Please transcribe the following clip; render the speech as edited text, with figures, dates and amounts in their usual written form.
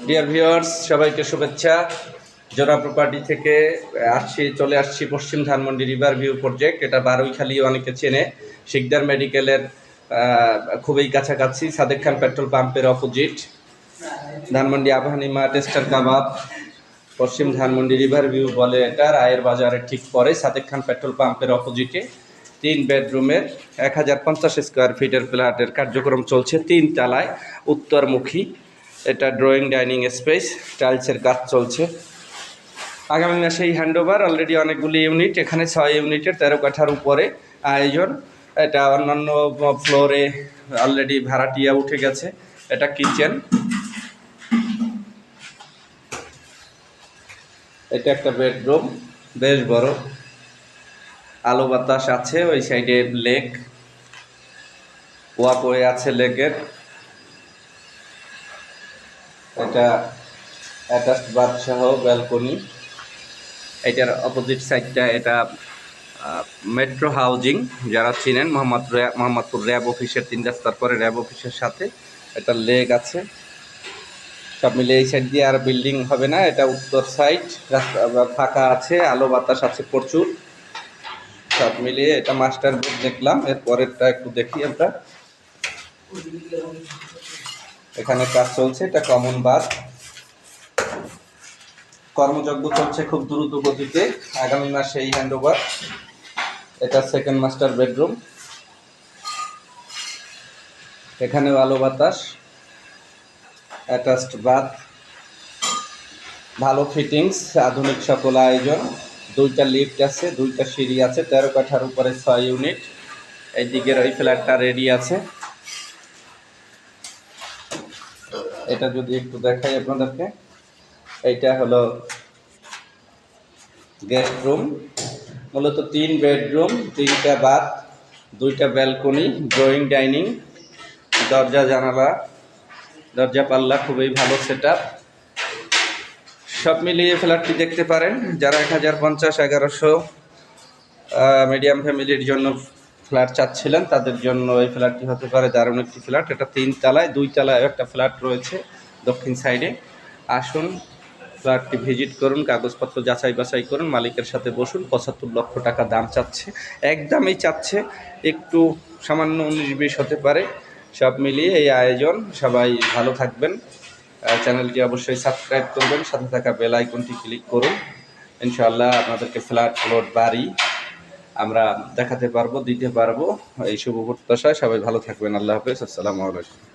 Dear viewers, সবাইকে শুভেচ্ছা। জোড়া প্রপার্টি থেকে চলে আসছি পশ্চিম ধানমন্ডি রিভার ভিউ প্রজেক্ট। এটা বারুইখালী, অনেকে চেনে। শিকদার মেডিকেলের খুবই কাছাকাছি, সাদেক খান পেট্রোল পাম্পের অপোজিট। ধানমন্ডি আবাহানি মা টেস্টার কাবাব, পশ্চিম ধানমন্ডি রিভার ভিউ বলে এটা, রায়ের বাজারের ঠিক পরে, সাদেক খান পেট্রোল পাম্পের অপোজিটে 3 বেডরুমের 1050 স্কোয়ার ফিটের ফ্ল্যাটের কার্যক্রম চলছে 3 তলায়, উত্তরমুখী। এটা ড্রয়িং ডাইনিং স্পেস, টাইলসের কাজ চলছে। আগামী মাসেই হ্যান্ডওভার। অলরেডি অনেকগুলি ইউনিট, এখানে 6 ইউনিটের 13 কাঠার উপরে আয়োজন। এটা অন্যান্য ফ্লোরে অলরেডি ভাড়াটিয়া উঠে গেছে। এটা কিচেন, এটা একটা বেডরুম, বেশ বড়, আলো বাতাস আছে। ওই সাইডে লেক, ওয়াকওয়ে আছে লেকের। এটা অ্যাটাচড বাথ সহ ব্যালকনি। এটার অপোজিট সাইডটা এটা মেট্রো হাউজিং, যারা চিনেন, মোহাম্মদপুর র্যাব অফিসের 3 রাস্তার পরে র্যাব অফিসের সাথে একটা লেক আছে। সব মিলে এই সাইড দিয়ে আর বিল্ডিং হবে না। এটা উত্তর সাইড, রাস্তা ফাঁকা আছে, আলো বাতাস আছে প্রচুর। সব মিলিয়ে এটা মাস্টার বেড দেখলাম। এর পরেরটা একটু দেখি আমরা। এখানে কাজ চলছে, এটা কমন বাথ। কর্মযজ্ঞ চলছে খুব দ্রুত গতিতে, আগামী মাসে এই হ্যান্ডওভার। এটা সেকেন্ড মাস্টার বেডরুম, এখানেও আলো বাতাস, অ্যাটাচড বাথ, ভালো ফিটিংস, আধুনিক সকল আয়োজন। 2টা লিফট আছে, 2টা সিঁড়ি আছে, 13 কাঠার উপরে 6 ইউনিট। এই দিকের ওই ফ্ল্যাটটা রেডি আছে। এটা যদি একটু দেখাই আপনাদেরকে, এইটা হলো গেস্ট রুম। মূলত 3 বেডরুম, 3টা বাথ, 2টা ব্যালকনি, ড্রয়িং ডাইনিং, দরজা জানালা, দরজা পাল্লা খুবই ভালো সেটআপ। সব মিলিয়ে ফ্ল্যাটটি দেখতে পারেন। যারা 1050, 1100 মিডিয়াম ফ্যামিলির জন্য ফ্ল্যাট চাচ্ছিলেন, তাদের জন্য এই ফ্ল্যাটটি হতে পারে দারুণ একটি ফ্ল্যাট। এটা 3 তলায়, 2 তলায় একটা ফ্ল্যাট রয়েছে দক্ষিণ সাইডে। আসুন, ফ্ল্যাটটি ভিজিট করুন, কাগজপত্র যাচাই বাছাই করুন, মালিকের সাথে বসুন। 75 লক্ষ টাকা দাম চাচ্ছে, একদমই চাচ্ছে, একটু সামান্য 19-20 হতে পারে। সব মিলিয়ে এই আয়োজন। সবাই ভালো থাকবেন। চ্যানেলটি অবশ্যই সাবস্ক্রাইব করবেন, সাথে থাকা বেল আইকনটি ক্লিক করুন। ইনশাআল্লাহ আপনাদেরকে ফ্ল্যাট, প্লট, বাড়ি আমরা দেখাতে পারবো, দিতে পারবো। এই শুভ প্রত্যাশায় সবাই ভালো থাকবেন। আল্লাহ হাফেজ, আসসালামু আলাইকুম।